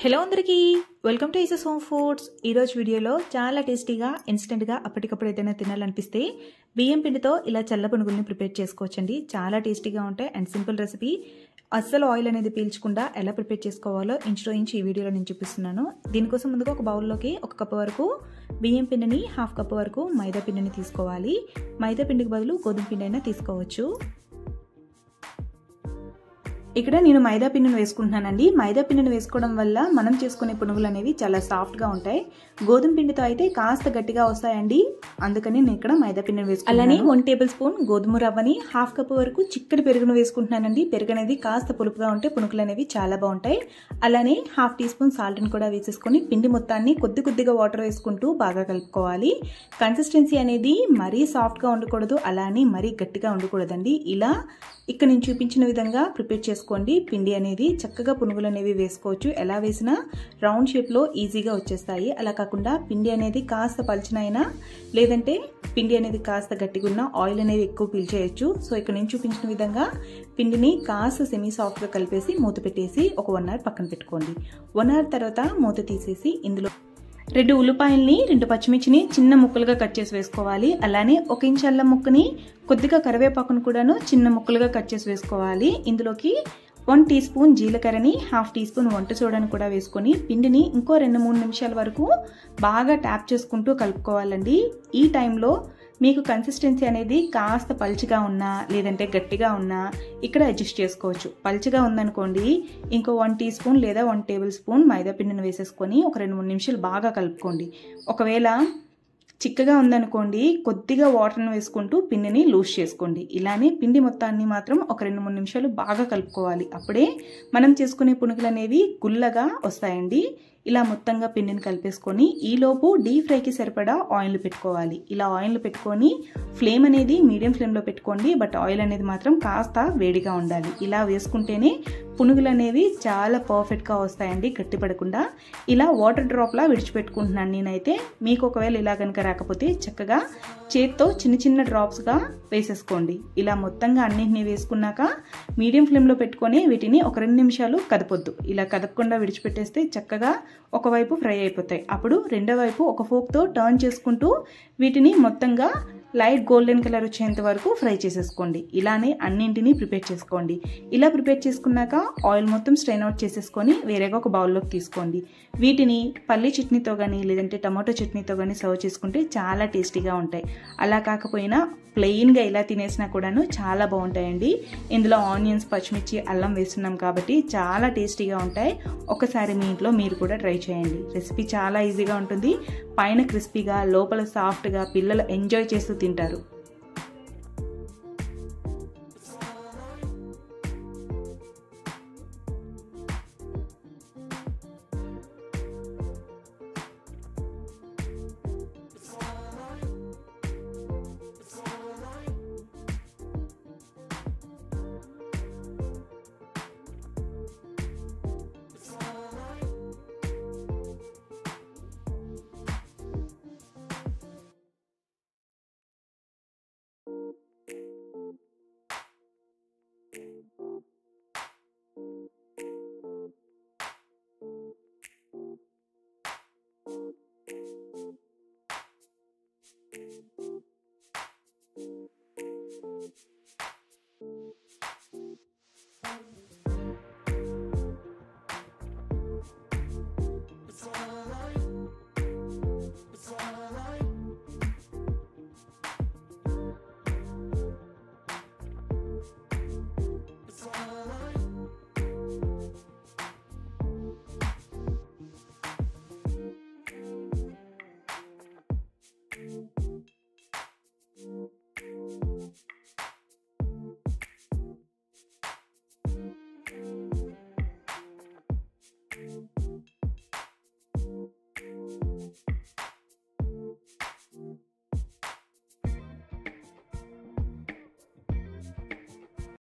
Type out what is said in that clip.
Hello అందరికీ welcome to ఈసెస్ home foods. ఈరోజు వీడియోలో చాలా టేస్టీగా ఇన్స్టెంట్గా అప్పటికప్పుడు ఏదైనా తినాలనిపిస్తే బియ్యం పిండితో ఇలా చల్ల పునుగుల్ని ప్రిపేర్ చేసుకోవచ్చండి. చాలా టేస్టీగా ఉంటాయి అండ్ సింపుల్ రెసిపీ. అస్సలు ఆయిల్ అనేది పీల్చకుండా ఎలా ప్రిపేర్ చేసుకోవాలో ఇంచ్ టు ఇంచ్ ఈ వీడియోలో నేను చూపిస్తున్నాను. దీనికోసం ముందుగా ఒక బౌల్లోకి 1 కప్పు వరకు బియ్యం పిండిని, 1/2 కప్పు వరకు మైదా పిండిని తీసుకోవాలి. మైదా పిండికి బదులు గోధుమ పిండి అయినా తీసుకోవచ్చు. ఇక్కడ నేను మైదా పిండిని వేసుకుంటున్నానండి. మైదా పిండిని వేసుకోవడం వల్ల మనం చేసుకునే పునుగులు అనేవి చాలా సాఫ్ట్గా ఉంటాయి. గోధుమ పిండితో అయితే కాస్త గట్టిగా వస్తాయండి, అందుకని నేను ఇక్కడ మైదా పిండిని వేసుకున్నాను. అలానే 1 టేబుల్ స్పూన్ గోధుమ రవ్వని, 1/2 కప్పు వరకు చిక్కటి పెరుగును వేసుకుంటున్నానండి. పెరుగు అనేది కాస్త పులుపుగా ఉంటే పునుగులు అనేవి చాలా బాగుంటాయి. అలానే 1/2 టీ స్పూన్ సాల్ట్ని కూడా వేసేసుకొని పిండి మొత్తాన్ని కొద్దిగా వాటర్ వేసుకుంటూ బాగా కలుపుకోవాలి. కన్సిస్టెన్సీ అనేది మరీ సాఫ్ట్గా ఉండకూడదు, అలానే మరీ గట్టిగా ఉండకూడదండి. ఇలా ఇక్కడ నేను చూపించిన విధంగా ప్రిపేర్ చేసుకోండి. పిండి అనేది చక్కగా పునుగులు అనేవి వేసుకోవచ్చు. ఎలా వేసినా రౌండ్ షేప్లో ఈజీగా వచ్చేస్తాయి. అలా కాకుండా పిండి అనేది కాస్త పల్చనైనా, లేదంటే పిండి అనేది కాస్త గట్టిగా ఉన్న ఆయిల్ అనేది ఎక్కువ పీల్చేయచ్చు. సో ఇక్కడ నేను చూపించిన విధంగా పిండిని కాస్త సెమీ సాఫ్ట్గా కలిపేసి మూత పెట్టేసి ఒక 1 అవర్ పక్కన పెట్టుకోండి. 1 అవర్ తర్వాత మూత తీసేసి ఇందులో 2 ఉల్లిపాయల్ని, 2 పచ్చిమిర్చిని చిన్న ముక్కలుగా కట్ చేసి వేసుకోవాలి. అలానే 1 ఇంచ్ అల్లం ముక్కని, కొద్దిగా కరివేపాకును కూడాను చిన్న ముక్కలుగా కట్ చేసి వేసుకోవాలి. ఇందులోకి 1 టీ స్పూన్ జీలకర్రని, 1/2 టీ స్పూన్ వంట సోడాని కూడా వేసుకొని పిండిని ఇంకో 2-3 నిమిషాల వరకు బాగా ట్యాప్ చేసుకుంటూ కలుపుకోవాలండి. ఈ టైంలో మీకు కన్సిస్టెన్సీ అనేది కాస్త పల్చగా ఉన్నా, లేదంటే గట్టిగా ఉన్నా ఇక్కడ అడ్జస్ట్ చేసుకోవచ్చు. పల్చగా ఉందనుకోండి, ఇంకో 1 టీ స్పూన్ లేదా 1 టేబుల్ స్పూన్ మైదా పిండిని వేసేసుకొని ఒక 2-3 నిమిషాలు బాగా కలుపుకోండి. ఒకవేళ చిక్కగా ఉందనుకోండి, కొద్దిగా వాటర్ని వేసుకుంటూ పిండిని లూజ్ చేసుకోండి. ఇలానే పిండి మొత్తాన్ని మాత్రం ఒక 2-3 నిమిషాలు బాగా కలుపుకోవాలి. అప్పుడే మనం చేసుకునే పునుగులు అనేవి గుల్లగా వస్తాయండి. ఇలా మొత్తంగా పిండిని కలిపేసుకొని ఈలోపు డీప్ ఫ్రైకి సరిపడా ఆయిల్ పెట్టుకోవాలి. ఇలా ఆయిల్ పెట్టుకొని ఫ్లేమ్ అనేది మీడియం ఫ్లేమ్లో పెట్టుకోండి. బట్ ఆయిల్ అనేది మాత్రం కాస్త వేడిగా ఉండాలి. ఇలా వేసుకుంటేనే పునుగులు అనేవి చాలా పర్ఫెక్ట్గా వస్తాయండి, గట్టిపడకుండా. ఇలా వాటర్ డ్రాప్లా విడిచిపెట్టుకుంటున్నాను నేనైతే. మీకు ఒకవేళ ఇలా కనుక రాకపోతే చక్కగా చేత్తో చిన్న డ్రాప్స్గా వేసేసుకోండి. ఇలా మొత్తంగా అన్నింటినీ వేసుకున్నాక మీడియం ఫ్లేమ్లో పెట్టుకొని వీటిని ఒక 2 నిమిషాలు కదపొద్దు. ఇలా కదపకుండా విడిచిపెట్టేస్తే చక్కగా ఒకవైపు ఫ్రై అయిపోతాయి. అప్పుడు రెండో వైపు ఒక ఫోక్తో టర్న్ చేసుకుంటూ వీటిని మొత్తంగా లైట్ గోల్డెన్ కలర్ వచ్చేంత వరకు ఫ్రై చేసేసుకోండి. ఇలానే అన్నింటినీ ప్రిపేర్ చేసుకోండి. ఇలా ప్రిపేర్ చేసుకున్నాక ఆయిల్ మొత్తం స్ట్రెయిన్ అవుట్ చేసేసుకొని వేరేగా ఒక బౌల్లోకి తీసుకోండి. వీటిని పల్లి చట్నీతో కానీ, లేదంటే టమాటో చట్నీతో కానీ సర్వ్ చేసుకుంటే చాలా టేస్టీగా ఉంటాయి. అలా కాకపోయినా ప్లెయిన్గా ఇలా తినేసినా కూడాను చాలా బాగుంటాయండి. ఇందులో ఆనియన్స్, పచ్చిమిర్చి, అల్లం వేస్తున్నాం కాబట్టి చాలా టేస్టీగా ఉంటాయి. ఒకసారి మీ ఇంట్లో మీరు కూడా ట్రై చేయండి. రెసిపీ చాలా ఈజీగా ఉంటుంది. పైన క్రిస్పీగా, లోపల సాఫ్ట్గా పిల్లలు ఎంజాయ్ చేస్తూ తింటారు.